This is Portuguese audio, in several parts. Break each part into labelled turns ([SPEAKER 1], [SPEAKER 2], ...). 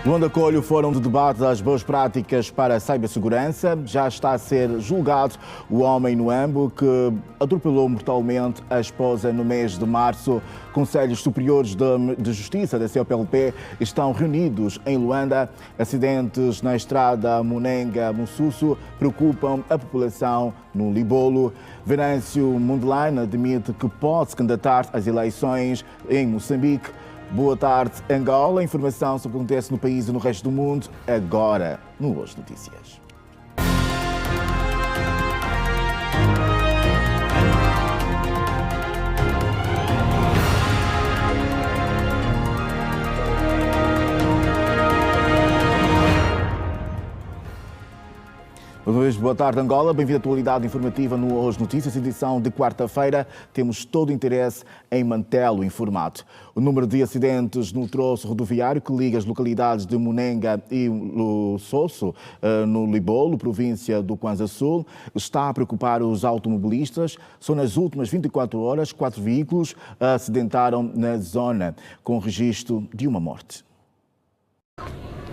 [SPEAKER 1] Luanda Colho, Fórum de Debate das Boas Práticas para a Cibersegurança. Já está a ser julgado o homem no Ambo que atropelou mortalmente a esposa no mês de março. Conselhos Superiores de Justiça da COPLP estão reunidos em Luanda. Acidentes na estrada Munenga-Mussusso preocupam a população no Libolo. Venâncio Mondlane admite que pode se candidatar às eleições em Moçambique. Boa tarde, Angola. Informação sobre o que acontece no país e no resto do mundo, agora no Hoje Notícias. Mais uma vez, boa tarde, Angola. Bem-vindo à atualidade informativa no Hoje Notícias, edição de quarta-feira. Temos todo o interesse em mantê-lo informado. O número de acidentes no troço rodoviário que liga as localidades de Munenga e Mussusso, no Libolo, província do Kwanza Sul, está a preocupar os automobilistas. Só nas últimas 24 horas, 4 veículos acidentaram na zona, com registro de uma morte.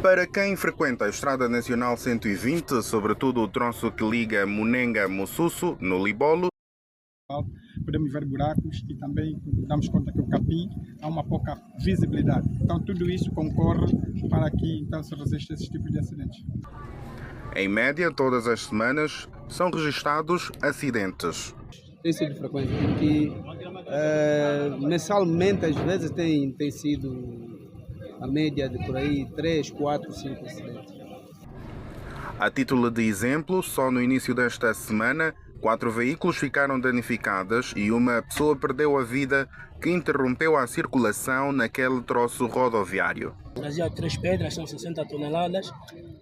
[SPEAKER 2] Para quem frequenta a Estrada Nacional 120, sobretudo o troço que liga Munenga-Mussusso, no Libolo,
[SPEAKER 3] podemos ver buracos e também damos conta que o capim há uma pouca visibilidade. Então tudo isso concorre para que então se resista a esse tipo de acidentes.
[SPEAKER 2] Em média, todas as semanas são registrados acidentes.
[SPEAKER 4] Tem sido frequente, porque mensalmente às vezes tem sido a média de por aí 3, 4, 5 acidentes.
[SPEAKER 2] A título de exemplo, só no início desta semana, 4 veículos ficaram danificados e uma pessoa perdeu a vida que interrompeu a circulação naquele troço rodoviário.
[SPEAKER 5] Trazia 3 pedras, são 60 toneladas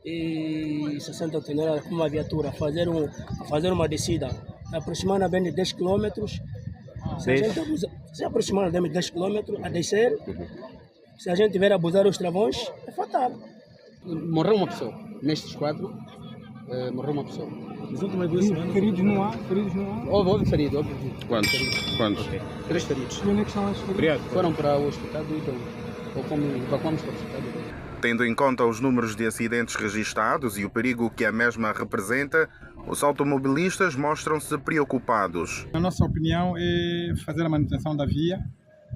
[SPEAKER 5] e 60 toneladas com uma viatura a fazer uma descida aproximadamente 10 km. Se aproximadamente 10 km a descer, se a gente tiver a abusar os travões, é fatal.
[SPEAKER 4] Morreu uma pessoa. Nestes 4, morreu uma pessoa.
[SPEAKER 3] Nas últimas 2 semanas, feridos não há?
[SPEAKER 4] Houve ferido, houve.
[SPEAKER 2] Quantos?
[SPEAKER 4] Okay. 3 feridos.
[SPEAKER 3] E onde é que estão os feridos?
[SPEAKER 4] Foram para o hospital do Idão. Evacuamos para o hospital do Idão.
[SPEAKER 2] Tendo em conta os números de acidentes registados e o perigo que a mesma representa, os automobilistas mostram-se preocupados.
[SPEAKER 3] A nossa opinião é fazer a manutenção da via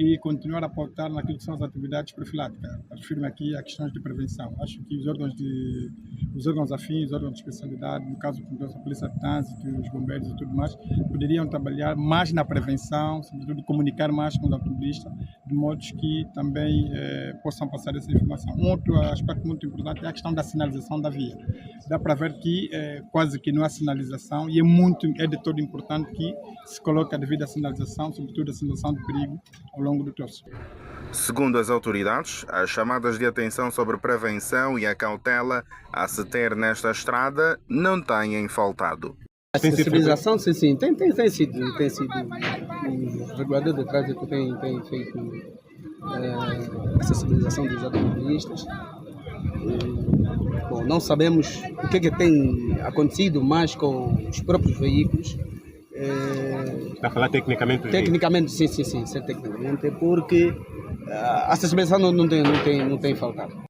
[SPEAKER 3] e continuar a apontar naquilo que são as atividades profiláticas. Refiro-me aqui a questões de prevenção. Acho que os órgãos afins, os órgãos de especialidade, no caso a Polícia de Trânsito, os bombeiros e tudo mais, poderiam trabalhar mais na prevenção, sobretudo comunicar mais com os automobilistas, de modo que também possam passar essa informação. Um outro aspecto muito importante é a questão da sinalização da via. Dá para ver que quase que não há sinalização e é de todo importante que se coloque a devida sinalização, sobretudo a sinalização de perigo ao longo do troço.
[SPEAKER 2] Segundo as autoridades, as chamadas de atenção sobre prevenção e a cautela a se ter nesta estrada não têm faltado.
[SPEAKER 4] A sensibilização, sim, tem sido. O regulador de trânsito tem feito a sensibilização dos automobilistas. Bom, não sabemos o que tem acontecido mais com os próprios veículos.
[SPEAKER 6] Está a falar tecnicamente?
[SPEAKER 4] Tecnicamente, sim, tecnicamente, porque a sensibilização não tem faltado.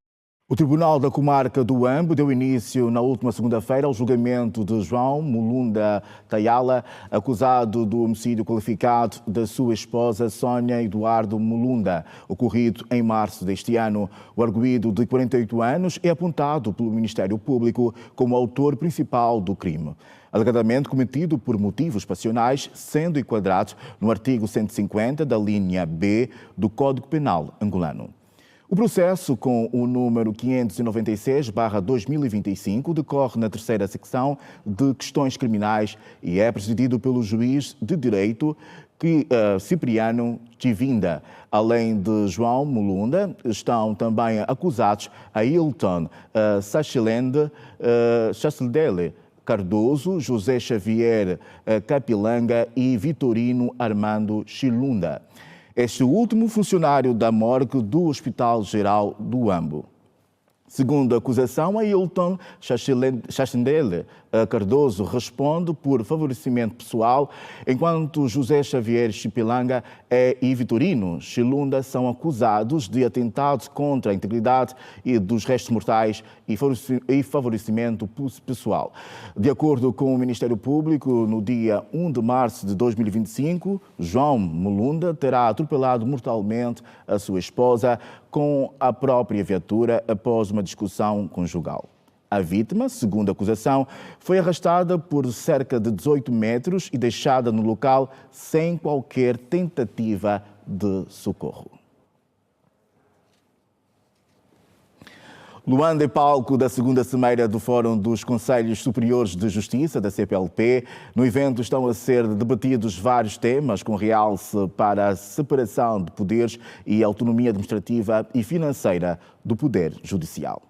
[SPEAKER 1] O Tribunal da Comarca do Ambo deu início na última segunda-feira ao julgamento de João Mulunda Tayala, acusado do homicídio qualificado da sua esposa Sónia Eduardo Mulunda, ocorrido em março deste ano. O arguido de 48 anos é apontado pelo Ministério Público como autor principal do crime, alegadamente cometido por motivos passionais, sendo enquadrado no artigo 150 da linha B do Código Penal angolano. O processo, com o número 596/2025, decorre na terceira secção de questões criminais e é presidido pelo juiz de direito Cipriano Chivinda. Além de João Mulunda, estão também acusados a Hilton Sachilende Cardoso, José Xavier Capilanga e Vitorino Armando Chilunda. Este último funcionário da morgue do Hospital Geral do Ambo. Segundo a acusação, Ailton Chachendele Cardoso responde por favorecimento pessoal, enquanto José Xavier Chipilanga e Vitorino Chilunda são acusados de atentados contra a integridade e dos restos mortais e favorecimento pessoal. De acordo com o Ministério Público, no dia 1 de março de 2025, João Mulunda terá atropelado mortalmente a sua esposa com a própria viatura após uma discussão conjugal. A vítima, segundo a acusação, foi arrastada por cerca de 18 metros e deixada no local sem qualquer tentativa de socorro. Luanda é palco da segunda cimeira do Fórum dos Conselhos Superiores de Justiça, da CPLP. No evento estão a ser debatidos vários temas, com realce para a separação de poderes e a autonomia administrativa e financeira do Poder Judicial.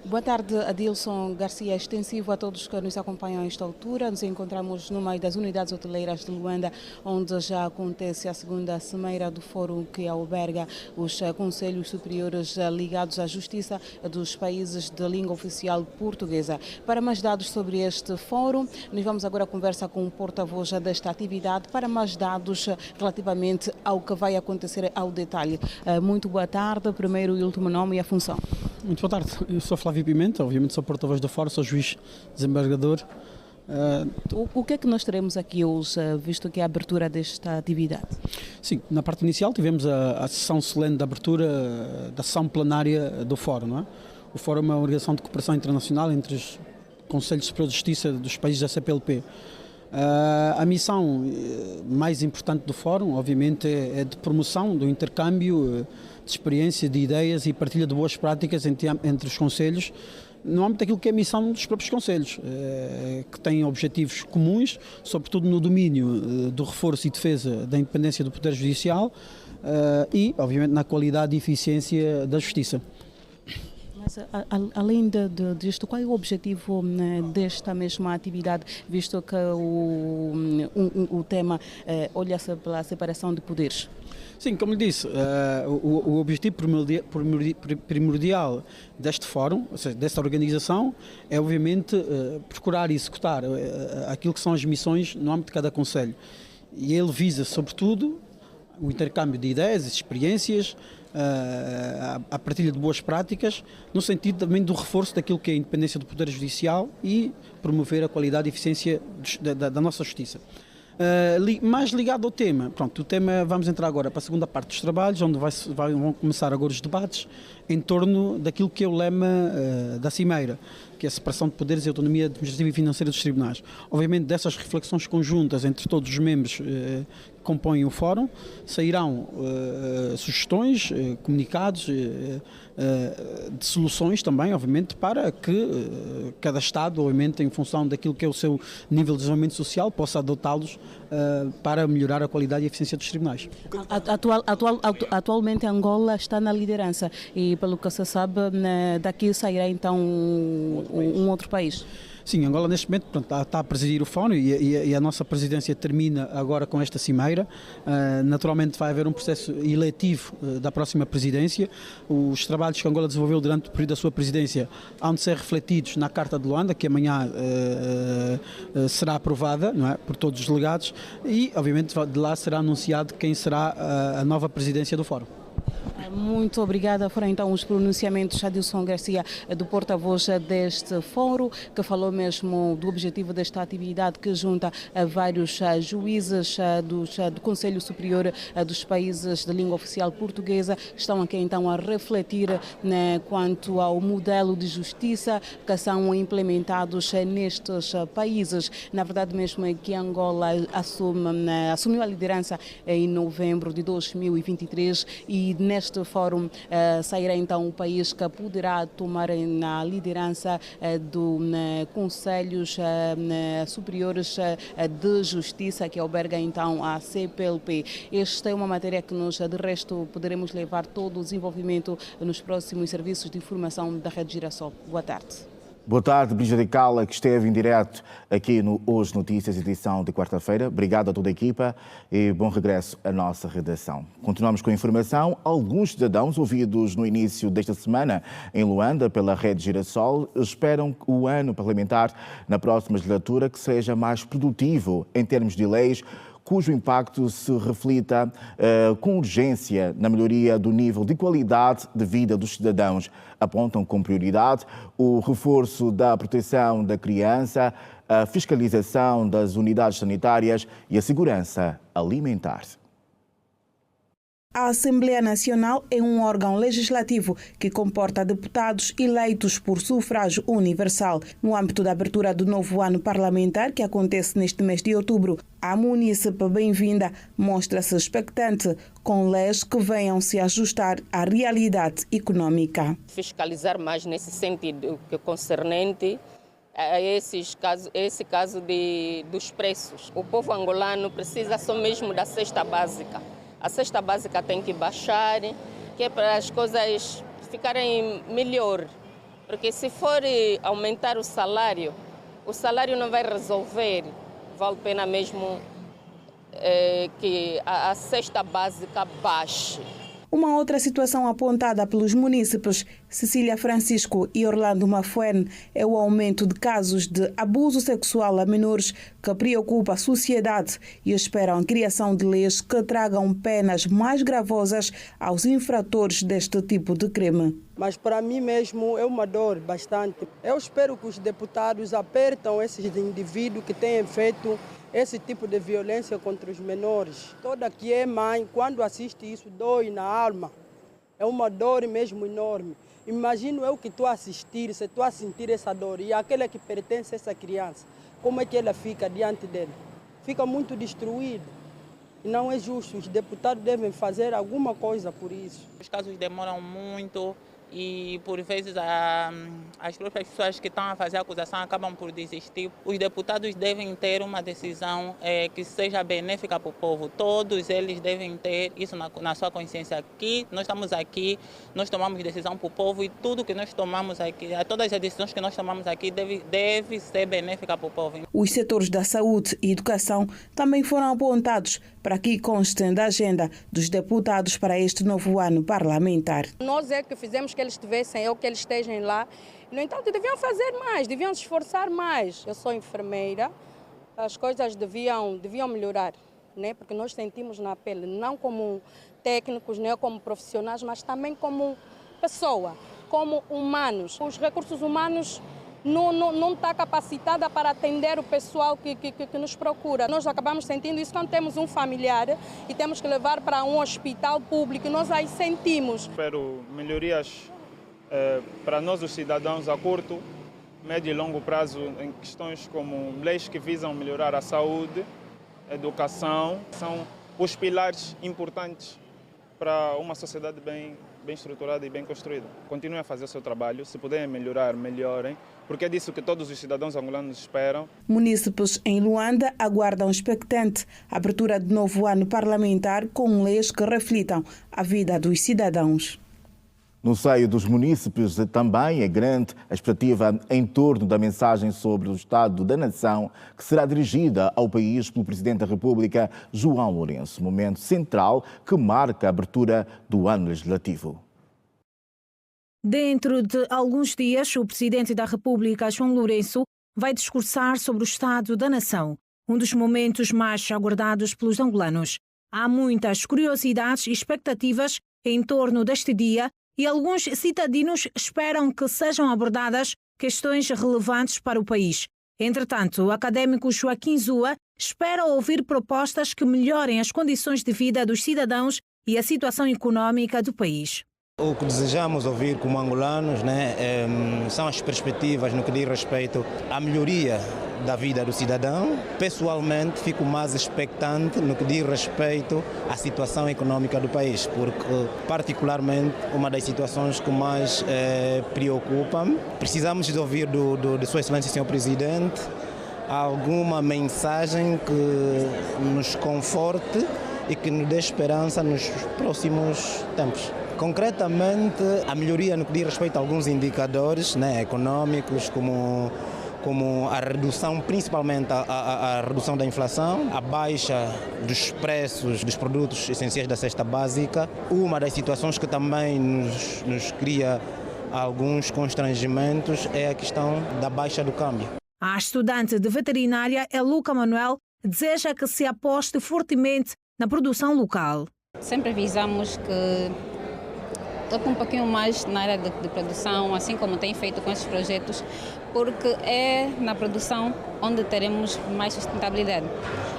[SPEAKER 7] Boa tarde, Adilson Garcia. Extensivo a todos que nos acompanham a esta altura. Nos encontramos no meio das unidades hoteleiras de Luanda, onde já acontece a segunda cimeira do fórum que alberga os Conselhos Superiores ligados à Justiça dos países de língua oficial portuguesa. Para mais dados sobre este fórum, nós vamos agora conversar com o porta-voz desta atividade para mais dados relativamente ao que vai acontecer ao detalhe. Muito boa tarde. Primeiro e último nome e a função.
[SPEAKER 4] Muito boa tarde. Eu sou Flávio Pimenta, obviamente sou porta-voz do Fórum, sou juiz desembargador.
[SPEAKER 7] O que é que nós teremos aqui hoje, visto que é a abertura desta atividade?
[SPEAKER 4] Sim, na parte inicial tivemos a sessão solene de abertura da sessão plenária do Fórum. Não é? O Fórum é uma organização de cooperação internacional entre os Conselhos Superiores de Justiça dos países da CPLP. A missão mais importante do Fórum, obviamente, é de promoção do intercâmbio de experiência, de ideias e partilha de boas práticas entre os conselhos, no âmbito daquilo que é a missão dos próprios conselhos, que têm objetivos comuns, sobretudo no domínio do reforço e defesa da independência do Poder Judicial e, obviamente, na qualidade e eficiência da Justiça.
[SPEAKER 7] Mas, além disto, qual é o objetivo desta mesma atividade, visto que o tema olha-se pela separação de poderes?
[SPEAKER 4] Sim, como lhe disse, o objetivo primordial deste fórum, ou seja, desta organização, é obviamente procurar executar aquilo que são as missões no âmbito de cada conselho. E ele visa, sobretudo, o intercâmbio de ideias e experiências, a partilha de boas práticas, no sentido também do reforço daquilo que é a independência do Poder Judicial e promover a qualidade e eficiência da nossa justiça. Mais ligado ao tema, pronto, o tema, vamos entrar agora para a segunda parte dos trabalhos, onde vão começar agora os debates em torno daquilo que é o lema da Cimeira, que é a separação de poderes e a autonomia administrativa e financeira dos tribunais. Obviamente, dessas reflexões conjuntas entre todos os membros que compõem o Fórum, sairão sugestões, comunicados, de soluções também, obviamente, para que cada Estado, obviamente, em função daquilo que é o seu nível de desenvolvimento social, possa adotá-los para melhorar a qualidade e a eficiência dos tribunais.
[SPEAKER 7] Atualmente Angola está na liderança e, pelo que se sabe, daqui sairá então um outro país.
[SPEAKER 4] Sim, Angola neste momento está a presidir o Fórum e a nossa presidência termina agora com esta cimeira. Naturalmente vai haver um processo eletivo da próxima presidência. Os trabalhos que Angola desenvolveu durante o período da sua presidência hão de ser refletidos na Carta de Luanda, que amanhã será aprovada, não é, por todos os delegados e, obviamente, de lá será anunciado quem será a nova presidência do Fórum.
[SPEAKER 7] Muito obrigada. Foram então os pronunciamentos de Adilson Garcia, do porta-voz deste fórum, que falou mesmo do objetivo desta atividade que junta vários juízes do Conselho Superior dos países de língua oficial portuguesa, que estão aqui então a refletir quanto ao modelo de justiça que são implementados nestes países. Na verdade mesmo é que Angola assumiu a liderança em novembro de 2023 e neste fórum sairá então o país que poderá tomar na liderança dos Conselhos Superiores de Justiça, que alberga então a CPLP. Esta é uma matéria que nós, de resto, poderemos levar todo o desenvolvimento nos próximos serviços de informação da Rede Girassol. Boa tarde.
[SPEAKER 1] Boa tarde, Brígida Cala, que esteve em direto aqui no Hoje Notícias, edição de quarta-feira. Obrigado a toda a equipa e bom regresso à nossa redação. Continuamos com a informação. Alguns cidadãos ouvidos no início desta semana em Luanda pela Rede Girassol esperam que o ano parlamentar na próxima legislatura que seja mais produtivo em termos de leis, cujo impacto se reflita com urgência na melhoria do nível de qualidade de vida dos cidadãos. Apontam como prioridade o reforço da proteção da criança, a fiscalização das unidades sanitárias e a segurança alimentar.
[SPEAKER 8] A Assembleia Nacional é um órgão legislativo que comporta deputados eleitos por sufrágio universal. No âmbito da abertura do novo ano parlamentar, que acontece neste mês de outubro, a munícipe Bem-vinda mostra-se expectante com leis que venham se ajustar à realidade econômica.
[SPEAKER 9] Fiscalizar mais nesse sentido que concernente a esse caso dos preços. O povo angolano precisa só mesmo da cesta básica. A cesta básica tem que baixar, que é para as coisas ficarem melhor. Porque se for aumentar o salário não vai resolver. Vale a pena mesmo que a cesta básica baixe.
[SPEAKER 8] Uma outra situação apontada pelos munícipes Cecília Francisco e Orlando Mafuene é o aumento de casos de abuso sexual a menores que preocupa a sociedade e esperam a criação de leis que tragam penas mais gravosas aos infratores deste tipo de crime.
[SPEAKER 10] Mas para mim mesmo é uma dor bastante. Eu espero que os deputados apertam esses indivíduos que têm feito esse tipo de violência contra os menores. Toda que é mãe, quando assiste isso, dói na alma. É uma dor mesmo enorme. Imagino eu que estou a assistir, se estou a sentir essa dor, e aquela que pertence a essa criança, como é que ela fica diante dele? Fica muito destruída. E não é justo, os deputados devem fazer alguma coisa por isso.
[SPEAKER 11] Os casos demoram muito e, por vezes, as próprias pessoas que estão a fazer a acusação acabam por desistir. Os deputados devem ter uma decisão que seja benéfica para o povo. Todos eles devem ter isso na sua consciência. Aqui, nós estamos aqui, nós tomamos decisão para o povo e tudo que nós tomamos aqui, todas as decisões que nós tomamos aqui deve ser benéfica para o povo.
[SPEAKER 8] Os setores da saúde e educação também foram apontados para que constem da agenda dos deputados para este novo ano parlamentar.
[SPEAKER 12] Nós é que fizemos que eles estivessem ou que eles estejam lá. No entanto, deviam fazer mais, deviam se esforçar mais. Eu sou enfermeira, as coisas deviam melhorar, né? Porque nós sentimos na pele, não como técnicos, nem como profissionais, mas também como pessoa, como humanos. Os recursos humanos não está capacitada para atender o pessoal que nos procura. Nós acabamos sentindo isso quando temos um familiar e temos que levar para um hospital público. Nós aí sentimos.
[SPEAKER 13] Espero melhorias para nós os cidadãos a curto, médio e longo prazo em questões como leis que visam melhorar a saúde, a educação. São os pilares importantes para uma sociedade bem estruturada e bem construída. Continuem a fazer o seu trabalho, se puderem melhorar, melhorem, porque é disso que todos os cidadãos angolanos esperam.
[SPEAKER 8] Munícipes em Luanda aguardam expectante a abertura de novo ano parlamentar com leis que reflitam a vida dos cidadãos.
[SPEAKER 1] No seio dos munícipes também é grande a expectativa em torno da mensagem sobre o Estado da Nação que será dirigida ao país pelo Presidente da República, João Lourenço, momento central que marca a abertura do ano legislativo.
[SPEAKER 14] Dentro de alguns dias, o Presidente da República, João Lourenço, vai discursar sobre o Estado da Nação, um dos momentos mais aguardados pelos angolanos. Há muitas curiosidades e expectativas em torno deste dia e alguns cidadãos esperam que sejam abordadas questões relevantes para o país. Entretanto, o académico Joaquim Zua espera ouvir propostas que melhorem as condições de vida dos cidadãos e a situação econômica do país.
[SPEAKER 15] O que desejamos ouvir como angolanos, são as perspectivas no que diz respeito à melhoria da vida do cidadão. Pessoalmente, fico mais expectante no que diz respeito à situação econômica do país, porque, particularmente, uma das situações que mais preocupa-me. Precisamos de ouvir de Sua Excelência, Sr. Presidente, alguma mensagem que nos conforte e que nos dê esperança nos próximos tempos. Concretamente, a melhoria no que diz respeito a alguns indicadores, né, econômicos, como a redução, principalmente a redução da inflação, a baixa dos preços dos produtos essenciais da cesta básica. Uma das situações que também nos cria alguns constrangimentos é a questão da baixa do câmbio.
[SPEAKER 14] A estudante de veterinária Eluca Manuel deseja que se aposte fortemente na produção local.
[SPEAKER 16] Sempre visamos que toque um pouquinho mais na área de produção, assim como tem feito com esses projetos, porque é na produção onde teremos mais sustentabilidade.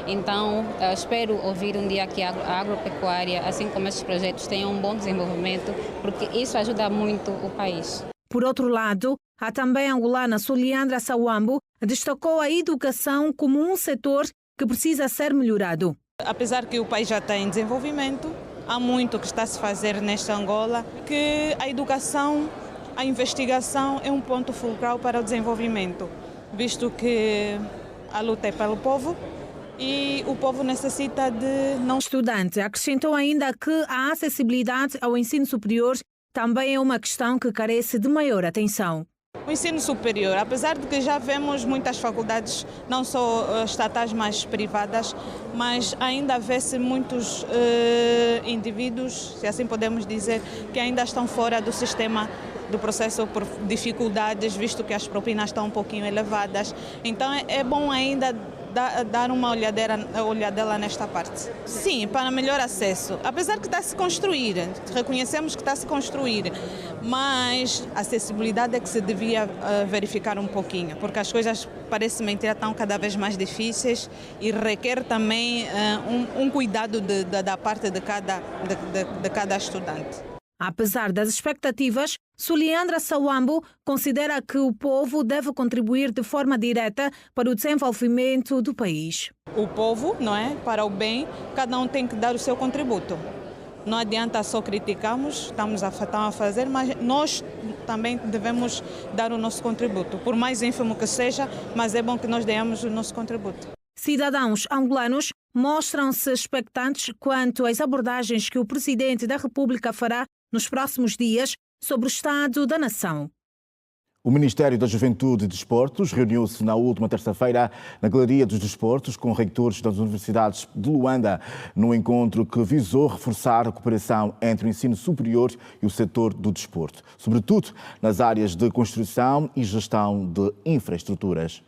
[SPEAKER 16] Então, espero ouvir um dia que a agropecuária, assim como esses projetos, tenham um bom desenvolvimento, porque isso ajuda muito o país.
[SPEAKER 14] Por outro lado, a também angolana Soliandra Sawambo destacou a educação como um setor que precisa ser melhorado.
[SPEAKER 17] Apesar que o país já está em desenvolvimento, há muito que está a se fazer nesta Angola, que a educação, a investigação é um ponto fulcral para o desenvolvimento, visto que a luta é pelo povo e o povo necessita de não...
[SPEAKER 14] O estudante acrescentou ainda que a acessibilidade ao ensino superior também é uma questão que carece de maior atenção.
[SPEAKER 17] O ensino superior, apesar de que já vemos muitas faculdades, não só estatais, mas privadas, mas ainda vê-se muitos indivíduos, se assim podemos dizer, que ainda estão fora do sistema do processo por dificuldades, visto que as propinas estão um pouquinho elevadas. Então é bom ainda dar uma olhadela nesta parte. Sim, para melhor acesso, apesar que está a se construir, reconhecemos que está a se construir, mas a acessibilidade é que se devia verificar um pouquinho, porque as coisas, parece mentira, estão cada vez mais difíceis e requer também um cuidado da parte de cada estudante.
[SPEAKER 14] Apesar das expectativas, Soliandra Sawambo considera que o povo deve contribuir de forma direta para o desenvolvimento do país.
[SPEAKER 17] O povo, não é? Para o bem, cada um tem que dar o seu contributo. Não adianta só criticarmos, estamos a fazer, mas nós também devemos dar o nosso contributo. Por mais ínfimo que seja, mas é bom que nós demos o nosso contributo.
[SPEAKER 14] Cidadãos angolanos mostram-se expectantes quanto às abordagens que o Presidente da República fará nos próximos dias sobre o estado da nação.
[SPEAKER 1] O Ministério da Juventude e Desportos reuniu-se na última terça-feira na Galeria dos Desportos com reitores das universidades de Luanda, num encontro que visou reforçar a cooperação entre o ensino superior e o setor do desporto, sobretudo nas áreas de construção e gestão de infraestruturas.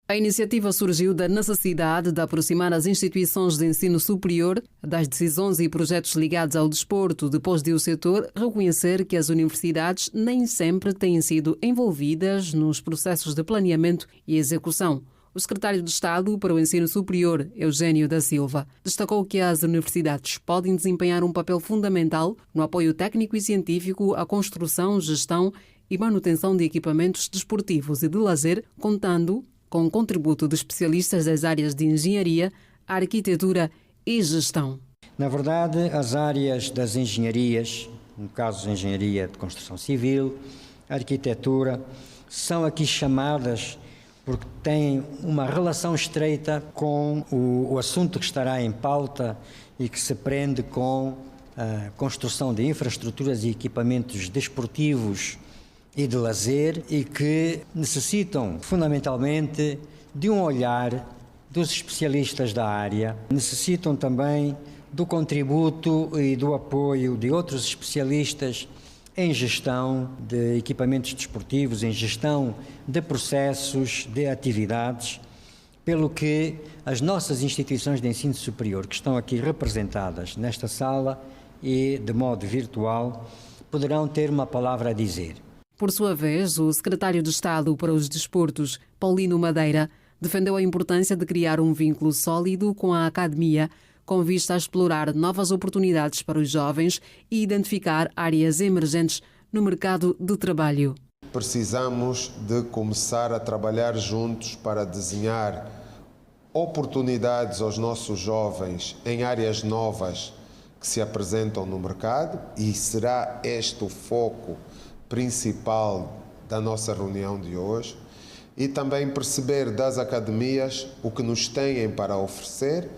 [SPEAKER 18] A iniciativa surgiu da necessidade de aproximar as instituições de ensino superior das decisões e projetos ligados ao desporto, depois de o setor reconhecer que as universidades nem sempre têm sido envolvidas nos processos de planeamento e execução. O secretário de Estado para o Ensino Superior, Eugênio da Silva, destacou que as universidades podem desempenhar um papel fundamental no apoio técnico e científico à construção, gestão e manutenção de equipamentos desportivos e de lazer, contando com o contributo de especialistas das áreas de engenharia, arquitetura e gestão.
[SPEAKER 19] Na verdade, as áreas das engenharias, no caso a engenharia de construção civil, arquitetura, são aqui chamadas porque têm uma relação estreita com o assunto que estará em pauta e que se prende com a construção de infraestruturas e equipamentos desportivos e de lazer e que necessitam fundamentalmente de um olhar dos especialistas da área, necessitam também do contributo e do apoio de outros especialistas em gestão de equipamentos desportivos, em gestão de processos, de atividades, pelo que as nossas instituições de ensino superior que estão aqui representadas nesta sala e de modo virtual poderão ter uma palavra a dizer.
[SPEAKER 18] Por sua vez, o secretário de Estado para os Desportos, Paulino Madeira, defendeu a importância de criar um vínculo sólido com a academia, com vista a explorar novas oportunidades para os jovens e identificar áreas emergentes no mercado de trabalho.
[SPEAKER 20] Precisamos de começar a trabalhar juntos para desenhar oportunidades aos nossos jovens em áreas novas que se apresentam no mercado, e será este o foco principal da nossa reunião de hoje, e também perceber das academias o que nos têm para oferecer,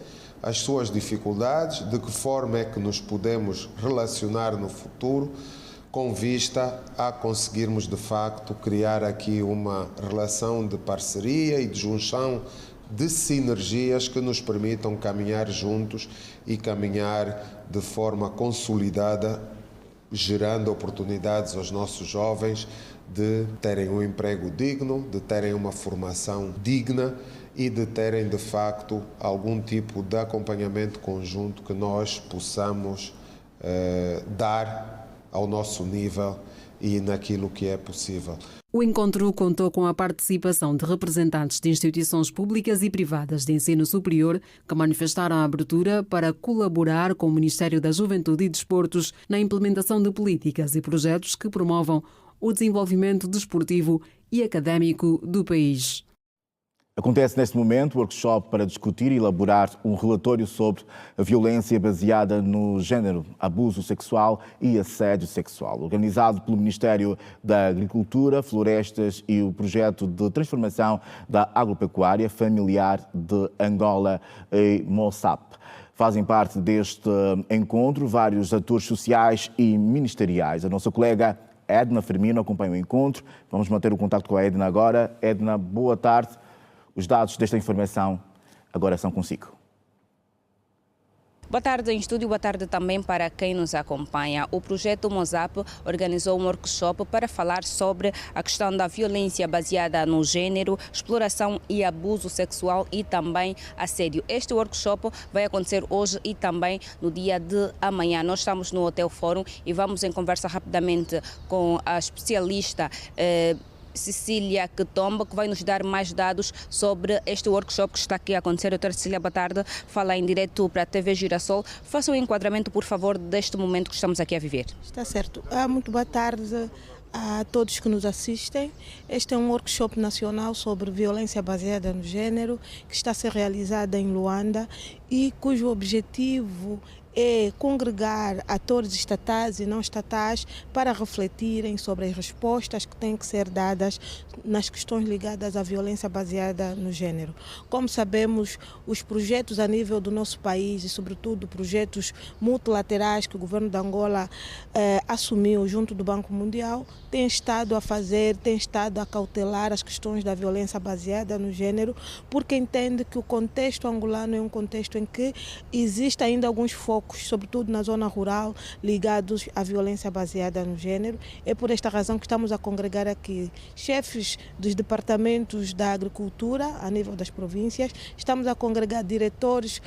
[SPEAKER 20] as suas dificuldades, de que forma é que nos podemos relacionar no futuro, com vista a conseguirmos de facto criar aqui uma relação de parceria e de junção de sinergias que nos permitam caminhar juntos e caminhar de forma consolidada, gerando oportunidades aos nossos jovens de terem um emprego digno, de terem uma formação digna e de terem de facto algum tipo de acompanhamento conjunto que nós possamos dar ao nosso nível e naquilo que é possível.
[SPEAKER 18] O encontro contou com a participação de representantes de instituições públicas e privadas de ensino superior que manifestaram a abertura para colaborar com o Ministério da Juventude e Desportos na implementação de políticas e projetos que promovam o desenvolvimento desportivo e académico do país.
[SPEAKER 1] Acontece neste momento o workshop para discutir e elaborar um relatório sobre a violência baseada no género, abuso sexual e assédio sexual, organizado pelo Ministério da Agricultura, Florestas e o Projeto de Transformação da Agropecuária Familiar de Angola e Moçambique. Fazem parte deste encontro vários atores sociais e ministeriais. A nossa colega Edna Firmino acompanha o encontro. Vamos manter o contato com a Edna agora. Edna, boa tarde. Os dados desta informação agora são consigo.
[SPEAKER 21] Boa tarde em estúdio, boa tarde também para quem nos acompanha. O projeto Mozap organizou um workshop para falar sobre a questão da violência baseada no género, exploração e abuso sexual e também assédio. Este workshop vai acontecer hoje e também no dia de amanhã. Nós estamos no Hotel Fórum e vamos em conversa rapidamente com a especialista Cecília Ketomba, que vai nos dar mais dados sobre este workshop que está aqui a acontecer. Doutora Cecília, boa tarde. Fala em direto para a TV Girassol. Faça um enquadramento, por favor, deste momento que estamos aqui a viver.
[SPEAKER 22] Está certo. Muito boa tarde a todos que nos assistem. Este é um workshop nacional sobre violência baseada no género que está a ser realizado em Luanda e cujo objetivo é congregar atores estatais e não estatais para refletirem sobre as respostas que têm que ser dadas nas questões ligadas à violência baseada no género. Como sabemos, os projetos a nível do nosso país e, sobretudo, projetos multilaterais que o governo de Angola assumiu junto do Banco Mundial, têm estado a cautelar as questões da violência baseada no género, porque entende que o contexto angolano é um contexto em que existe ainda alguns focos, sobretudo na zona rural, ligados à violência baseada no género. É por esta razão que estamos a congregar aqui chefes dos departamentos da agricultura a nível das províncias, estamos a congregar diretores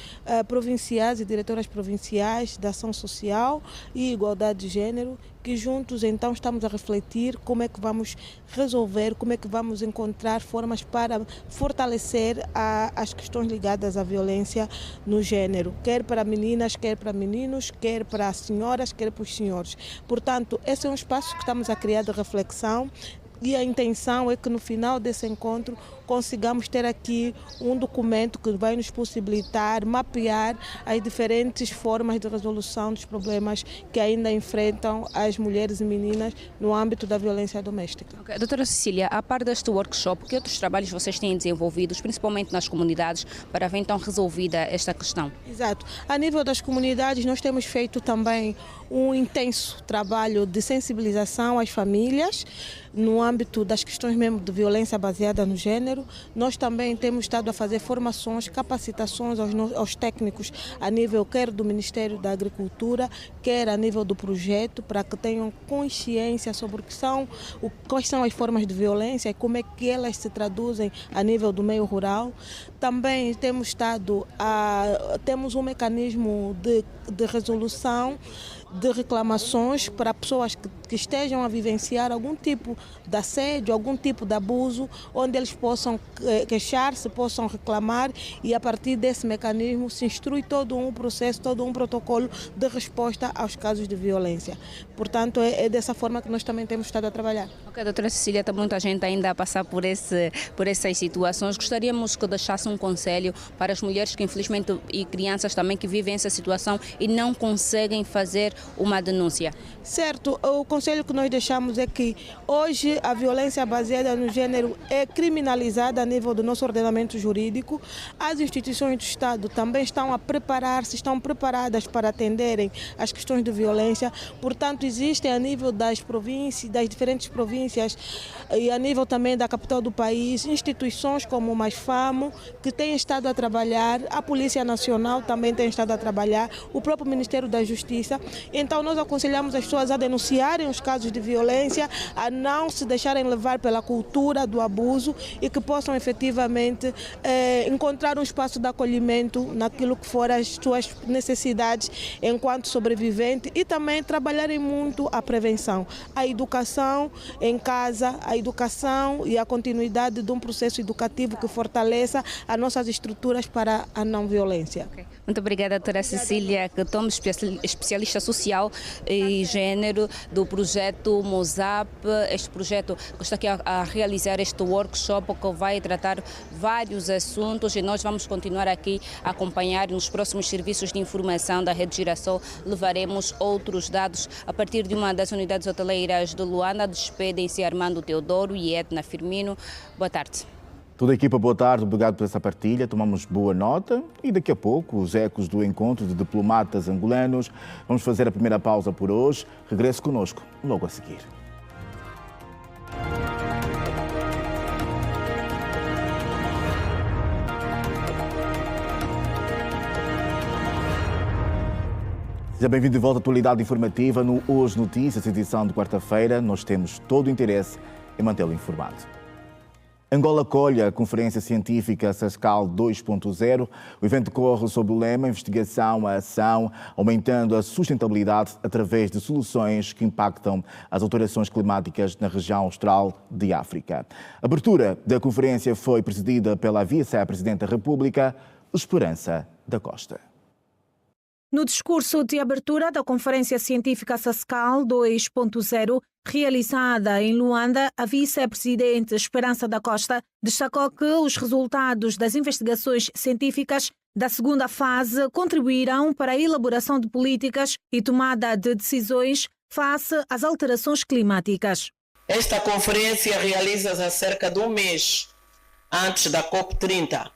[SPEAKER 22] provinciais e diretoras provinciais da ação social e igualdade de género, que juntos então estamos a refletir como é que vamos resolver, como é que vamos encontrar formas para fortalecer as questões ligadas à violência no género, quer para meninas, quer para meninos, quer para as senhoras, quer para os senhores. Portanto, esse é um espaço que estamos a criar de reflexão e a intenção é que no final desse encontro consigamos ter aqui um documento que vai nos possibilitar mapear as diferentes formas de resolução dos problemas que ainda enfrentam as mulheres e meninas no âmbito da violência doméstica.
[SPEAKER 21] Okay. Doutora Cecília, a par deste workshop, que outros trabalhos vocês têm desenvolvidos, principalmente nas comunidades, para ver então resolvida esta questão?
[SPEAKER 22] Exato. A nível das comunidades, nós temos feito também um intenso trabalho de sensibilização às famílias no âmbito das questões mesmo de violência baseada no género. Nós também temos estado a fazer formações, capacitações aos técnicos a nível quer do Ministério da Agricultura, quer a nível do projeto, para que tenham consciência sobre quais são as formas de violência e como é que elas se traduzem a nível do meio rural. Também temos um mecanismo de resolução de reclamações para pessoas que estejam a vivenciar algum tipo de assédio, algum tipo de abuso, onde eles possam queixar-se, possam reclamar, e a partir desse mecanismo se instrui todo um processo, todo um protocolo de resposta aos casos de violência. Portanto, é dessa forma que nós também temos estado a trabalhar.
[SPEAKER 21] Ok, doutora Cecília, está muita gente ainda a passar por essas situações. Gostaríamos que deixasse um conselho para as mulheres que infelizmente e crianças também que vivem essa situação e não conseguem fazer uma denúncia.
[SPEAKER 22] Certo, o conselho que nós deixamos é que hoje a violência baseada no género é criminalizada a nível do nosso ordenamento jurídico. As instituições do Estado também estão a preparar-se, estão preparadas para atenderem às questões de violência. Portanto, existem a nível das províncias, das diferentes províncias e a nível também da capital do país, instituições como o MASFAMO, que têm estado a trabalhar, a Polícia Nacional também tem estado a trabalhar, o próprio Ministério da Justiça. Então, nós aconselhamos as pessoas a denunciarem os casos de violência, a não se deixarem levar pela cultura do abuso e que possam efetivamente encontrar um espaço de acolhimento naquilo que for as suas necessidades enquanto sobrevivente e também trabalharem muito a prevenção, a educação em casa, a educação e a continuidade de um processo educativo que fortaleça as nossas estruturas para a não violência.
[SPEAKER 21] Muito obrigada, doutora Cecília Ketome, especialista social e gênero do projeto MOSAP. Este projeto que está aqui a realizar este workshop que vai tratar vários assuntos e nós vamos continuar aqui a acompanhar nos próximos serviços de informação da Rede Girassol. Levaremos outros dados a partir de uma das unidades hoteleiras de Luanda. Despedem-se Armando Teodoro e Edna Firmino. Boa tarde.
[SPEAKER 1] Toda a equipa, boa tarde, obrigado por essa partilha, tomamos boa nota e daqui a pouco os ecos do encontro de diplomatas angolanos. Vamos fazer a primeira pausa por hoje, regresse conosco logo a seguir. Seja bem-vindo de volta à atualidade informativa no Hoje Notícias, edição de quarta-feira. Nós temos todo o interesse em mantê-lo informado. Angola acolhe a Conferência Científica SASCAL 2.0. O evento corre sob o lema Investigação à Ação, aumentando a sustentabilidade através de soluções que impactam as alterações climáticas na região austral de África. A abertura da conferência foi presidida pela Vice-Presidente da República, Esperança da Costa.
[SPEAKER 14] No discurso de abertura da Conferência Científica SASCAL 2.0, realizada em Luanda, a vice-presidente Esperança da Costa destacou que os resultados das investigações científicas da segunda fase contribuirão para a elaboração de políticas e tomada de decisões face às alterações climáticas.
[SPEAKER 3] Esta conferência realiza-se há cerca de um mês antes da COP30,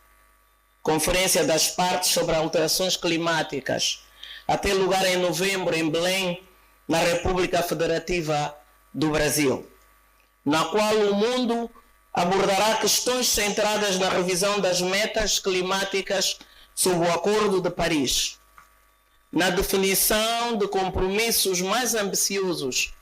[SPEAKER 3] Conferência das Partes sobre Alterações Climáticas, a ter lugar em novembro em Belém, na República Federativa do Brasil, na qual o mundo abordará questões centradas na revisão das metas climáticas sob o Acordo de Paris, na definição de compromissos mais ambiciosos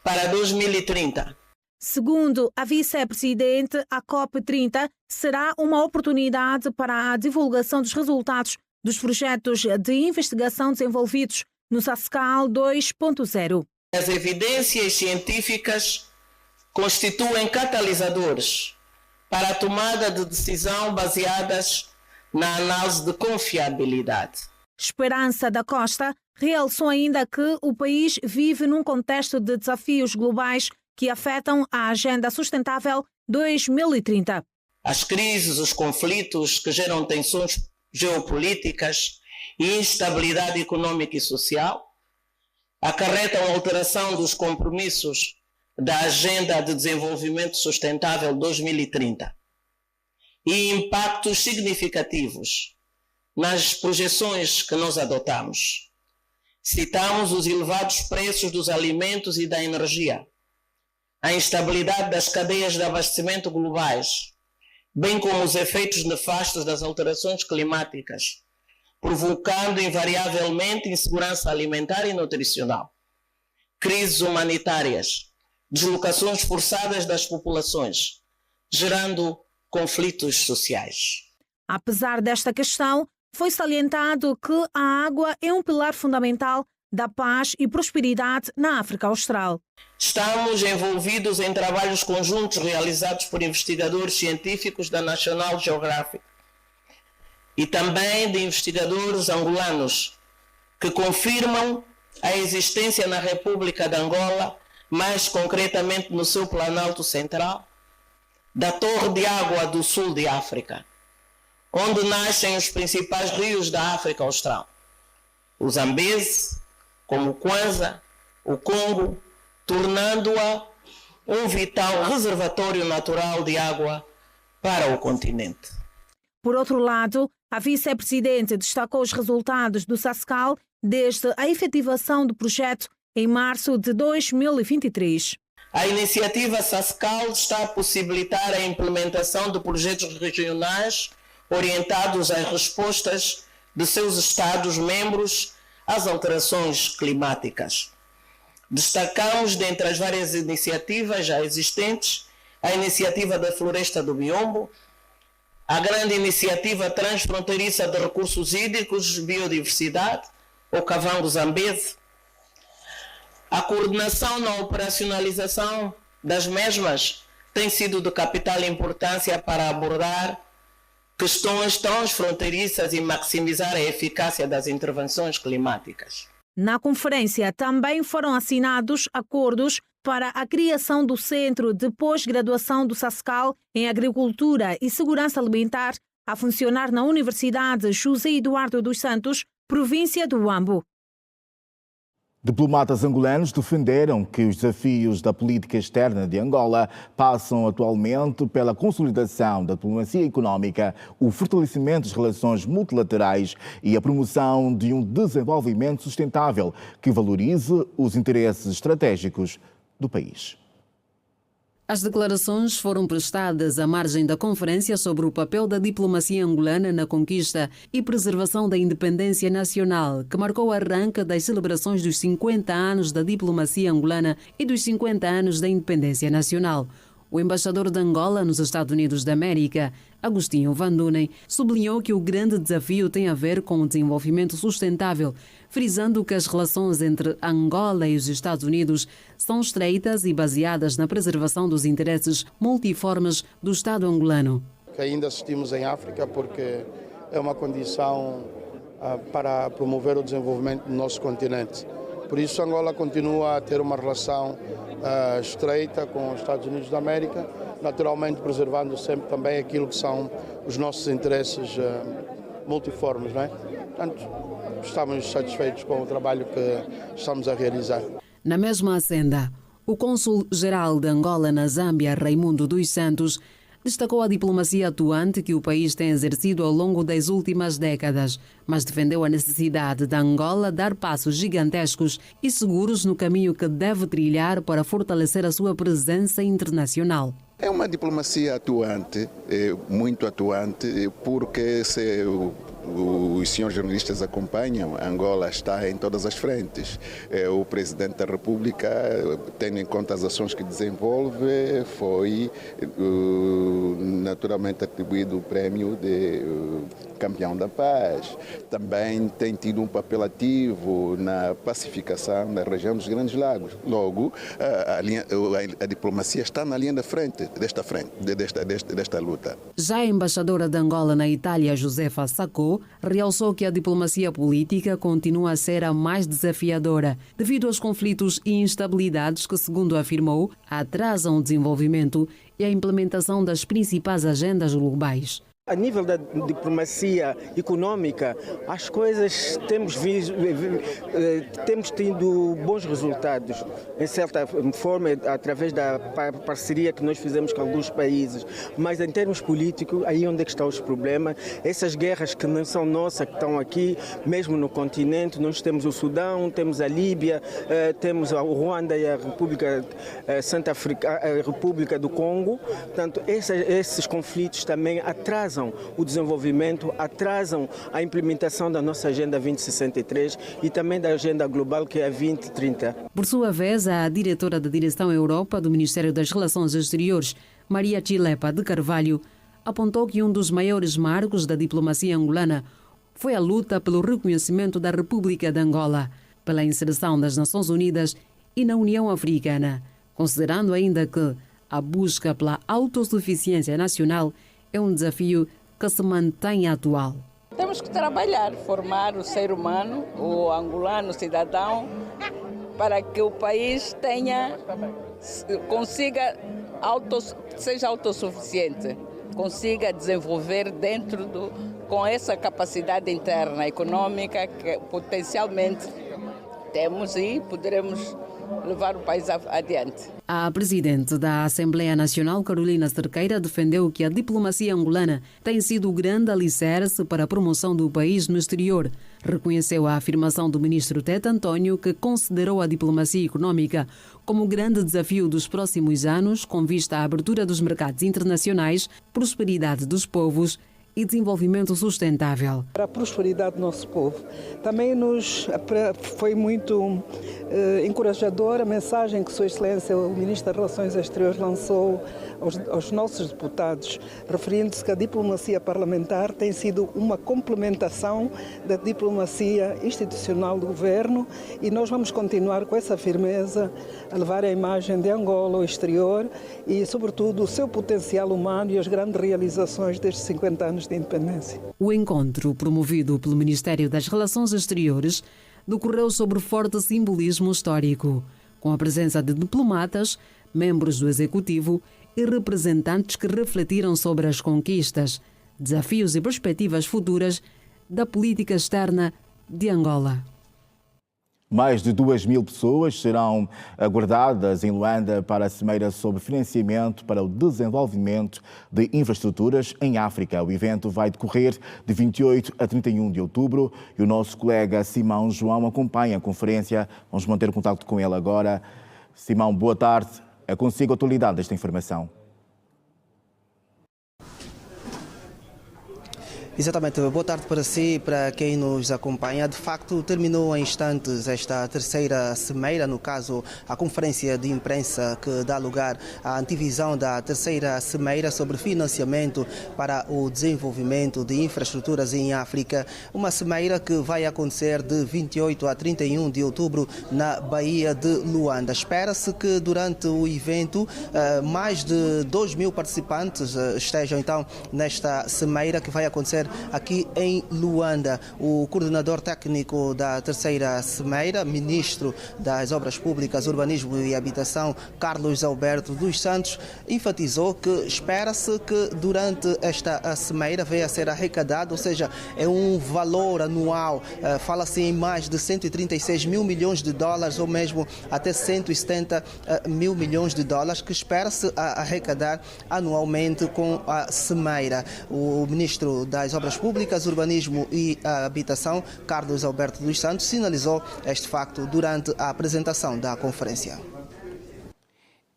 [SPEAKER 3] para 2030.
[SPEAKER 14] Segundo a vice-presidente, a COP30 será uma oportunidade para a divulgação dos resultados dos projetos de investigação desenvolvidos no SASCAL 2.0.
[SPEAKER 3] As evidências científicas constituem catalisadores para a tomada de decisão baseadas na análise de confiabilidade.
[SPEAKER 14] Esperança da Costa realçou ainda que o país vive num contexto de desafios globais que afetam a Agenda Sustentável 2030.
[SPEAKER 3] As crises, os conflitos que geram tensões geopolíticas e instabilidade econômica e social acarretam a alteração dos compromissos da Agenda de Desenvolvimento Sustentável 2030 e impactos significativos nas projeções que nós adotamos. Citamos os elevados preços dos alimentos e da energia, a instabilidade das cadeias de abastecimento globais, bem como os efeitos nefastos das alterações climáticas, provocando invariavelmente insegurança alimentar e nutricional, crises humanitárias, deslocações forçadas das populações, gerando conflitos sociais.
[SPEAKER 14] Apesar desta questão, foi salientado que a água é um pilar fundamental da paz e prosperidade na África Austral.
[SPEAKER 3] Estamos envolvidos em trabalhos conjuntos realizados por investigadores científicos da National Geographic e também de investigadores angolanos que confirmam a existência na República de Angola, mais concretamente no seu Planalto Central, da Torre de Água do Sul de África, onde nascem os principais rios da África Austral, o Zambeze, como o Kwanza, o Congo, tornando-a um vital reservatório natural de água para o continente.
[SPEAKER 14] Por outro lado, a vice-presidente destacou os resultados do SASCAL desde a efetivação do projeto em março de 2023.
[SPEAKER 3] A iniciativa SASCAL está a possibilitar a implementação de projetos regionais orientados às respostas de seus Estados-membros às alterações climáticas. Destacamos, dentre as várias iniciativas já existentes, a iniciativa da Floresta do Biombo, a grande iniciativa transfronteiriça de recursos hídricos e biodiversidade, o Kavango Zambeze, a coordenação na operacionalização das mesmas tem sido de capital importância para abordar questões transfronteiriças e maximizar a eficácia das intervenções climáticas.
[SPEAKER 14] Na conferência também foram assinados acordos para a criação do Centro de Pós-Graduação do SASCAL em Agricultura e Segurança Alimentar, a funcionar na Universidade José Eduardo dos Santos, província do Huambo.
[SPEAKER 1] Diplomatas angolanos defenderam que os desafios da política externa de Angola passam atualmente pela consolidação da diplomacia económica, o fortalecimento das relações multilaterais e a promoção de um desenvolvimento sustentável que valorize os interesses estratégicos do país.
[SPEAKER 18] As declarações foram prestadas à margem da conferência sobre o papel da diplomacia angolana na conquista e preservação da independência nacional, que marcou o arranque das celebrações dos 50 anos da diplomacia angolana e dos 50 anos da independência nacional. O embaixador de Angola nos Estados Unidos da América, Agostinho Van Dunen, sublinhou que o grande desafio tem a ver com o desenvolvimento sustentável, frisando que as relações entre Angola e os Estados Unidos são estreitas e baseadas na preservação dos interesses multiformes do Estado angolano.
[SPEAKER 2] Que ainda assistimos em África porque é uma condição para promover o desenvolvimento do nosso continente. Por isso, Angola continua a ter uma relação estreita com os Estados Unidos da América, naturalmente preservando sempre também aquilo que são os nossos interesses multiformes, não é? Portanto, estamos satisfeitos com o trabalho que estamos a realizar.
[SPEAKER 18] Na mesma senda, o cônsul-geral de Angola na Zâmbia, Raimundo dos Santos, destacou a diplomacia atuante que o país tem exercido ao longo das últimas décadas, mas defendeu a necessidade de Angola dar passos gigantescos e seguros no caminho que deve trilhar para fortalecer a sua presença internacional.
[SPEAKER 5] É uma diplomacia atuante, muito atuante, porque se os senhores jornalistas acompanham, Angola está em todas as frentes. O Presidente da República, tendo em conta as ações que desenvolve, foi naturalmente atribuído o prémio de campeão da paz. Também tem tido um papel ativo na pacificação da região dos Grandes Lagos. Logo, a diplomacia está na linha da frente desta luta.
[SPEAKER 18] Já a embaixadora de Angola na Itália, Josefa Sacco, realçou que a diplomacia política continua a ser a mais desafiadora, devido aos conflitos e instabilidades que, segundo afirmou, atrasam o desenvolvimento e a implementação das principais agendas globais.
[SPEAKER 23] A nível da diplomacia econômica, as coisas temos tido bons resultados, em certa forma, através da parceria que nós fizemos com alguns países. Mas em termos políticos, aí onde é que estão os problemas? Essas guerras que não são nossas, que estão aqui, mesmo no continente, nós temos o Sudão, temos a Líbia, temos o Ruanda e a República a República do Congo. Portanto, esses conflitos também atrasam o desenvolvimento, atrasam a implementação da nossa Agenda 2063 e também da Agenda Global, que é a 2030.
[SPEAKER 18] Por sua vez, a diretora da Direção Europa do Ministério das Relações Exteriores, Maria Chilepa de Carvalho, apontou que um dos maiores marcos da diplomacia angolana foi a luta pelo reconhecimento da República de Angola, pela inserção das Nações Unidas e na União Africana, considerando ainda que a busca pela autossuficiência nacional é um desafio que se mantém atual.
[SPEAKER 24] Temos que trabalhar, formar o ser humano, o angolano, o cidadão, para que o país seja autossuficiente, consiga desenvolver com essa capacidade interna econômica que potencialmente temos e poderemos levar o país adiante.
[SPEAKER 18] A presidente da Assembleia Nacional, Carolina Cerqueira, defendeu que a diplomacia angolana tem sido o grande alicerce para a promoção do país no exterior. Reconheceu a afirmação do ministro Teta António, que considerou a diplomacia econômica como o grande desafio dos próximos anos, com vista à abertura dos mercados internacionais, prosperidade dos povos e desenvolvimento sustentável.
[SPEAKER 4] Para a prosperidade do nosso povo. Também foi muito encorajadora a mensagem que Sua Excelência, o Ministro das Relações Exteriores, lançou aos nossos deputados, referindo-se que a diplomacia parlamentar tem sido uma complementação da diplomacia institucional do governo e nós vamos continuar com essa firmeza a levar a imagem de Angola ao exterior e, sobretudo, o seu potencial humano e as grandes realizações destes 50 anos de independência.
[SPEAKER 18] O encontro, promovido pelo Ministério das Relações Exteriores, decorreu sobre forte simbolismo histórico, com a presença de diplomatas, membros do Executivo e representantes que refletiram sobre as conquistas, desafios e perspectivas futuras da política externa de Angola.
[SPEAKER 1] Mais de 2.000 pessoas serão aguardadas em Luanda para a Cimeira sobre Financiamento para o Desenvolvimento de Infraestruturas em África. O evento vai decorrer de 28 a 31 de outubro e o nosso colega Simão João acompanha a conferência. Vamos manter contato com ele agora. Simão, boa tarde. É consigo a atualidade desta informação.
[SPEAKER 6] Exatamente, boa tarde para si e para quem nos acompanha. De facto, terminou em instantes esta terceira cimeira, no caso, a conferência de imprensa que dá lugar à antevisão da terceira cimeira sobre financiamento para o desenvolvimento de infraestruturas em África. Uma cimeira que vai acontecer de 28 a 31 de outubro na Baía de Luanda. Espera-se que durante o evento mais de 2.000 participantes estejam então nesta cimeira que vai acontecer aqui em Luanda. O coordenador técnico da terceira cimeira, ministro das Obras Públicas, Urbanismo e Habitação, Carlos Alberto dos Santos, enfatizou que espera-se que durante esta cimeira venha a ser arrecadado, ou seja, é um valor anual, fala-se em mais de 136 mil milhões de dólares ou mesmo até 170 mil milhões de dólares que espera-se arrecadar anualmente com a cimeira. O ministro das Obras Públicas, Urbanismo e Habitação, Carlos Alberto dos Santos, sinalizou este facto durante a apresentação da conferência.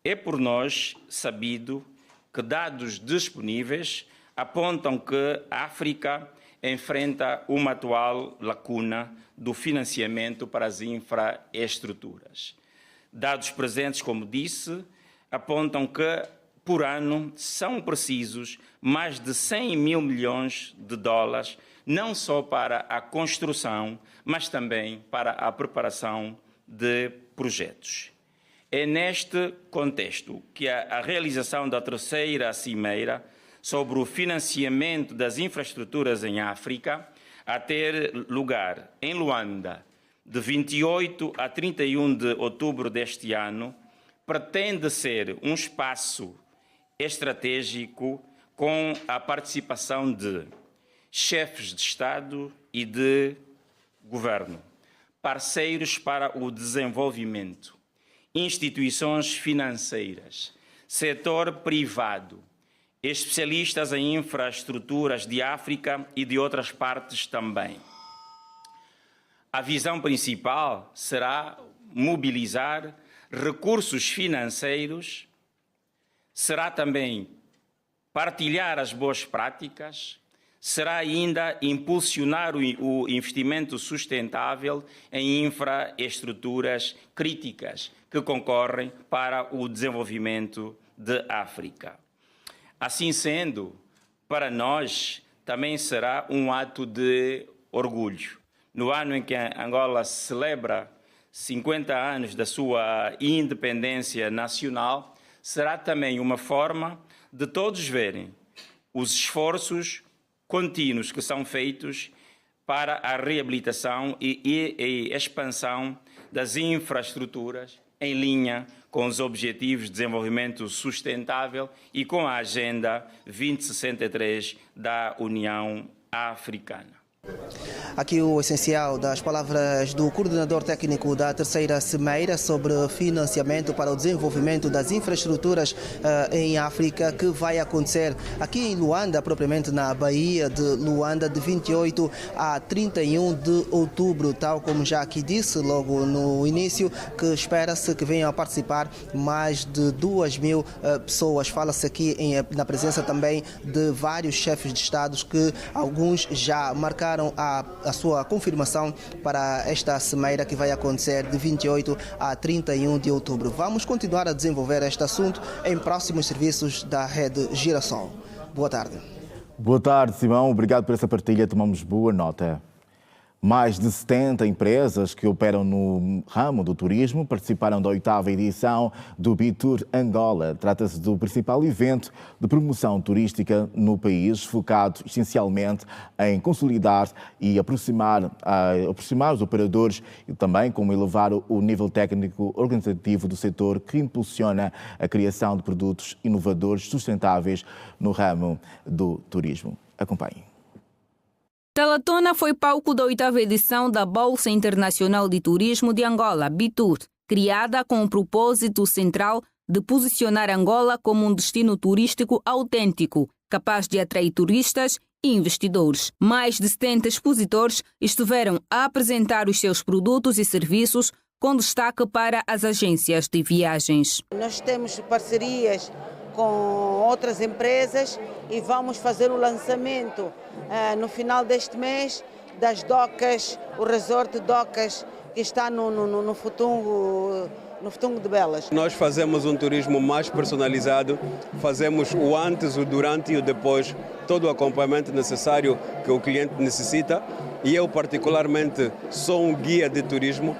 [SPEAKER 7] É por nós sabido que dados disponíveis apontam que a África enfrenta uma atual lacuna do financiamento para as infraestruturas. Dados presentes, como disse, apontam que por ano são precisos mais de 100 mil milhões de dólares, não só para a construção, mas também para a preparação de projetos. É neste contexto que a realização da terceira cimeira sobre o financiamento das infraestruturas em África, a ter lugar em Luanda, de 28 a 31 de outubro deste ano, pretende ser um espaço estratégico com a participação de chefes de Estado e de governo, parceiros para o desenvolvimento, instituições financeiras, setor privado, especialistas em infraestruturas de África e de outras partes também. A visão principal será mobilizar recursos financeiros, será também partilhar as boas práticas, será ainda impulsionar o investimento sustentável em infraestruturas críticas que concorrem para o desenvolvimento de África. Assim sendo, para nós também será um ato de orgulho. No ano em que Angola celebra 50 anos da sua independência nacional, será também uma forma de todos verem os esforços contínuos que são feitos para a reabilitação e expansão das infraestruturas em linha com os Objetivos de Desenvolvimento Sustentável e com a Agenda 2063 da União Africana.
[SPEAKER 6] Aqui o essencial das palavras do coordenador técnico da terceira cimeira sobre financiamento para o desenvolvimento das infraestruturas em África, que vai acontecer aqui em Luanda, propriamente na Baía de Luanda, de 28 a 31 de outubro, tal como já aqui disse logo no início, que espera-se que venham a participar mais de 2.000 pessoas. Fala-se aqui na presença também de vários chefes de Estados, que alguns já marcaram a sua confirmação para esta cimeira que vai acontecer de 28 a 31 de outubro. Vamos continuar a desenvolver este assunto em próximos serviços da Rede Girassol. Boa tarde.
[SPEAKER 1] Boa tarde, Simão. Obrigado por essa partilha. Tomamos boa nota. Mais de 70 empresas que operam no ramo do turismo participaram da 8ª edição do Bitour Angola. Trata-se do principal evento de promoção turística no país, focado essencialmente em consolidar e aproximar os operadores e também como elevar o nível técnico organizativo do setor, que impulsiona a criação de produtos inovadores sustentáveis no ramo do turismo. Acompanhem.
[SPEAKER 9] Talatona foi palco da 8ª edição da Bolsa Internacional de Turismo de Angola, Bitour, criada com o propósito central de posicionar Angola como um destino turístico autêntico, capaz de atrair turistas e investidores. Mais de 70 expositores estiveram a apresentar os seus produtos e serviços, com destaque para as agências de viagens.
[SPEAKER 10] Nós temos parcerias com outras empresas e vamos fazer o lançamento no final deste mês das docas, o resort Docas, que está no Futungo de Belas.
[SPEAKER 11] Nós fazemos um turismo mais personalizado, fazemos o antes, o durante e o depois, todo o acompanhamento necessário que o cliente necessita, e eu particularmente sou um guia de turismo.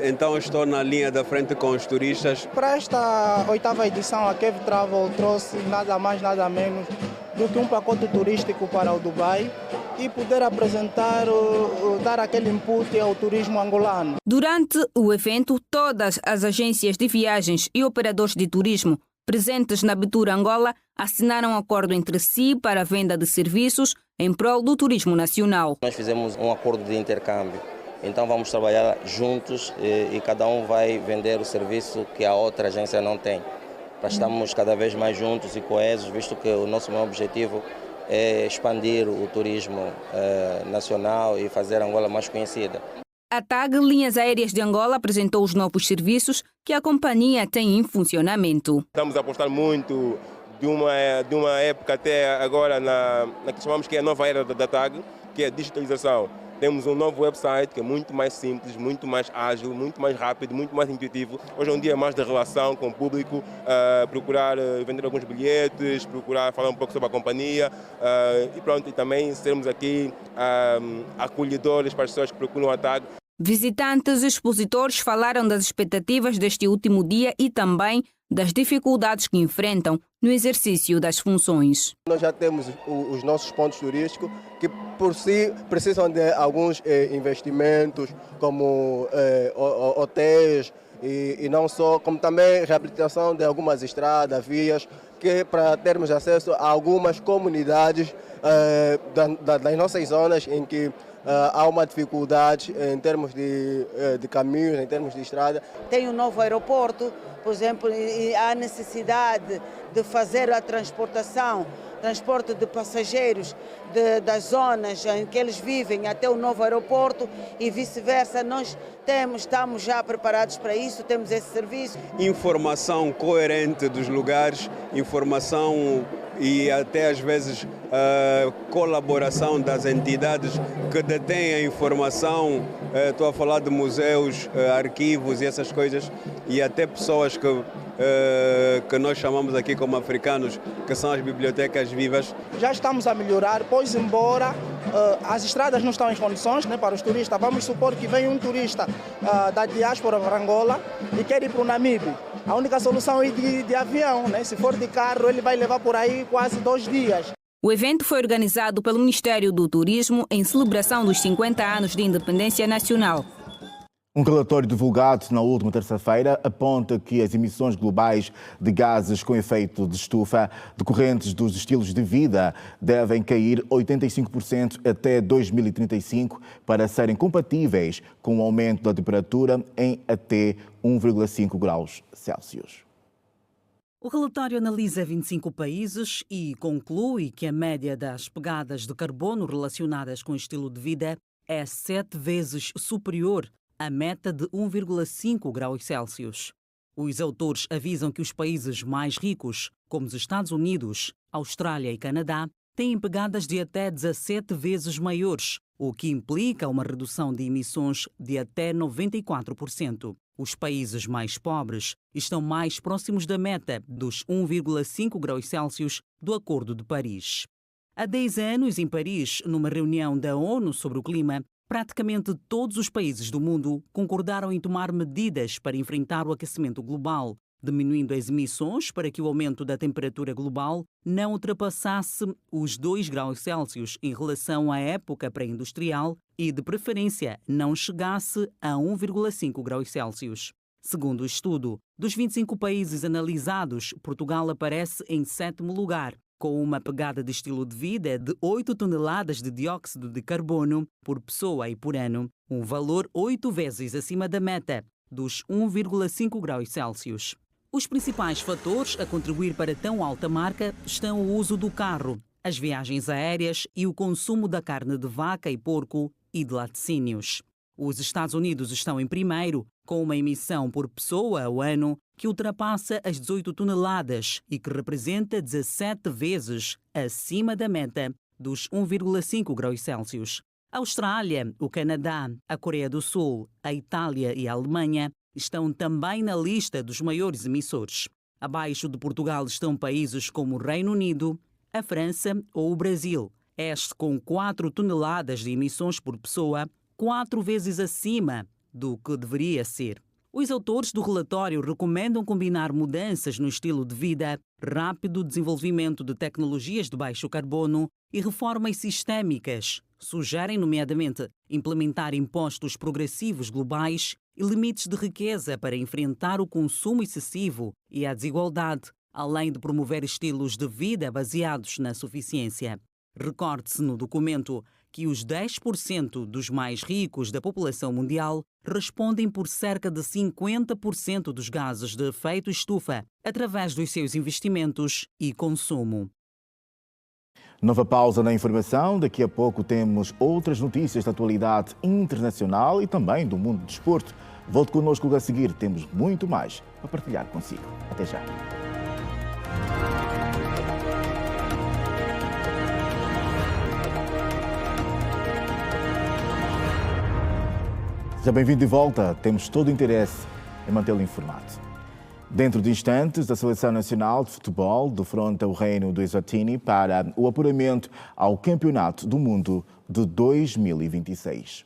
[SPEAKER 11] Então estou na linha da frente com os turistas.
[SPEAKER 12] Para esta 8ª edição, a Kev Travel trouxe nada mais, nada menos do que um pacote turístico para o Dubai e poder apresentar, dar aquele input ao turismo angolano.
[SPEAKER 9] Durante o evento, todas as agências de viagens e operadores de turismo presentes na Bitour Angola assinaram um acordo entre si para a venda de serviços em prol do turismo nacional.
[SPEAKER 25] Nós fizemos um acordo de intercâmbio. Então vamos trabalhar juntos e cada um vai vender o serviço que a outra agência não tem. Para estarmos cada vez mais juntos e coesos, visto que o nosso maior objetivo é expandir o turismo nacional e fazer Angola mais conhecida.
[SPEAKER 9] A TAG Linhas Aéreas de Angola apresentou os novos serviços que a companhia tem em funcionamento.
[SPEAKER 26] Estamos a apostar muito de uma época até agora na que chamamos que é a nova era da TAG, que é a digitalização. Temos um novo website que é muito mais simples, muito mais ágil, muito mais rápido, muito mais intuitivo. Hoje em dia é mais da relação com o público, procurar vender alguns bilhetes, procurar falar um pouco sobre a companhia e pronto, e também sermos aqui acolhedores para as pessoas que procuram a TAG.
[SPEAKER 9] Visitantes e expositores falaram das expectativas deste último dia e também das dificuldades que enfrentam no exercício das funções.
[SPEAKER 27] Nós já temos os nossos pontos turísticos que por si precisam de alguns investimentos, como hotéis e não só, como também reabilitação de algumas estradas, vias, que para termos acesso a algumas comunidades das nossas zonas em que há uma dificuldade em termos de caminhos, em termos de estrada.
[SPEAKER 10] Tem um novo aeroporto, por exemplo, e há necessidade de fazer a transporte de passageiros das zonas em que eles vivem até o novo aeroporto e vice-versa. Nós estamos já preparados para isso, temos esse serviço.
[SPEAKER 11] Informação coerente dos lugares, informação e até às vezes colaboração das entidades que detêm a informação. Estou a falar de museus, arquivos e essas coisas, e até pessoas que nós chamamos aqui como africanos, que são as bibliotecas vivas.
[SPEAKER 12] Já estamos a melhorar, pois embora as estradas não estão em condições, né, para os turistas. Vamos supor que vem um turista da diáspora para Angola e quer ir para o Namibe. A única solução é ir de avião, né? Se for de carro, ele vai levar por aí quase 2 dias.
[SPEAKER 9] O evento foi organizado pelo Ministério do Turismo em celebração dos 50 anos de independência nacional.
[SPEAKER 1] Um relatório divulgado na última terça-feira aponta que as emissões globais de gases com efeito de estufa decorrentes dos estilos de vida devem cair 85% até 2035 para serem compatíveis com o aumento da temperatura em até 1,5 graus Celsius.
[SPEAKER 8] O relatório analisa 25 países e conclui que a média das pegadas de carbono relacionadas com o estilo de vida é 7 vezes superior à meta de 1,5 graus Celsius. Os autores avisam que os países mais ricos, como os Estados Unidos, Austrália e Canadá, têm pegadas de até 17 vezes maiores, o que implica uma redução de emissões de até 94%. Os países mais pobres estão mais próximos da meta dos 1,5 graus Celsius do Acordo de Paris. Há 10 anos, em Paris, numa reunião da ONU sobre o clima, praticamente todos os países do mundo concordaram em tomar medidas para enfrentar o aquecimento global, diminuindo as emissões para que o aumento da temperatura global não ultrapassasse os 2 graus Celsius em relação à época pré-industrial e, de preferência, não chegasse a 1,5 graus Celsius. Segundo o estudo, dos 25 países analisados, Portugal aparece em 7º lugar, com uma pegada de estilo de vida de 8 toneladas de dióxido de carbono por pessoa e por ano, um valor 8 vezes acima da meta, dos 1,5 graus Celsius. Os principais fatores a contribuir para tão alta marca estão o uso do carro, as viagens aéreas e o consumo da carne de vaca e porco e de laticínios. Os Estados Unidos estão em primeiro, com uma emissão por pessoa ao ano que ultrapassa as 18 toneladas e que representa 17 vezes acima da meta dos 1,5 graus Celsius. A Austrália, o Canadá, a Coreia do Sul, a Itália e a Alemanha estão também na lista dos maiores emissores. Abaixo de Portugal estão países como o Reino Unido, a França ou o Brasil, este com 4 toneladas de emissões por pessoa, 4 vezes acima do que deveria ser. Os autores do relatório recomendam combinar mudanças no estilo de vida, rápido desenvolvimento de tecnologias de baixo carbono e reformas sistémicas. Sugerem, nomeadamente, implementar impostos progressivos globais e limites de riqueza para enfrentar o consumo excessivo e a desigualdade, além de promover estilos de vida baseados na suficiência. Recorde-se no documento que os 10% dos mais ricos da população mundial respondem por cerca de 50% dos gases de efeito estufa através dos seus investimentos e consumo.
[SPEAKER 1] Nova pausa na informação. Daqui a pouco temos outras notícias da atualidade internacional e também do mundo do desporto. Volte connosco a seguir. Temos muito mais para partilhar consigo. Até já. Seja bem-vindo de volta. Temos todo o interesse em mantê-lo informado. Dentro de instantes, a Seleção Nacional de Futebol defronta o Reino do Eswatini para o apuramento ao Campeonato do Mundo de 2026.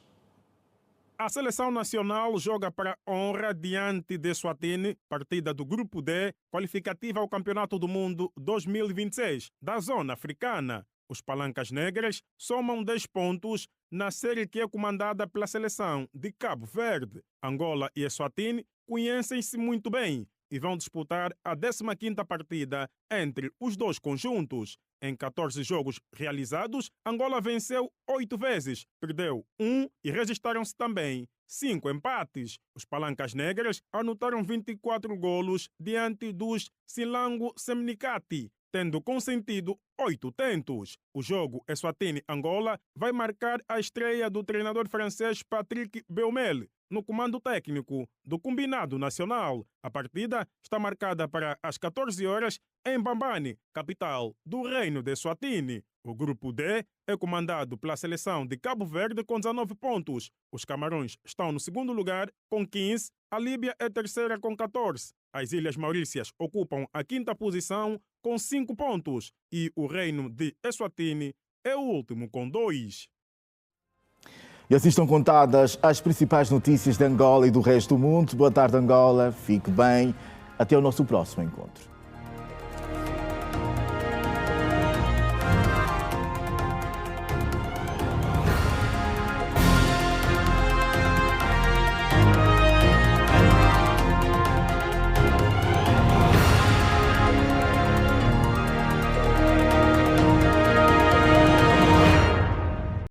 [SPEAKER 13] A Seleção Nacional joga para honra diante de Eswatini, partida do Grupo D, qualificativa ao Campeonato do Mundo 2026 da zona africana. Os Palancas Negras somam 10 pontos na série que é comandada pela seleção de Cabo Verde. Angola e Eswatini conhecem-se muito bem e vão disputar a 15ª partida entre os dois conjuntos. Em 14 jogos realizados, Angola venceu 8 vezes, perdeu 1 e registraram-se também 5 empates. Os Palancas Negras anotaram 24 golos diante dos Silango Semnicati, tendo consentido 8 tentos. O jogo Eswatini-Angola vai marcar a estreia do treinador francês Patrick Beumel no comando técnico do Combinado Nacional. A partida está marcada para as 14 horas em Bambane, capital do Reino de Eswatini. O Grupo D é comandado pela seleção de Cabo Verde com 19 pontos. Os Camarões estão no segundo lugar com 15, a Líbia é terceira com 14. As Ilhas Maurícias ocupam a 5ª posição com 5 pontos e o Reino de Eswatini é o último com 2.
[SPEAKER 1] E assim estão contadas as principais notícias de Angola e do resto do mundo. Boa tarde, Angola. Fique bem. Até o nosso próximo encontro.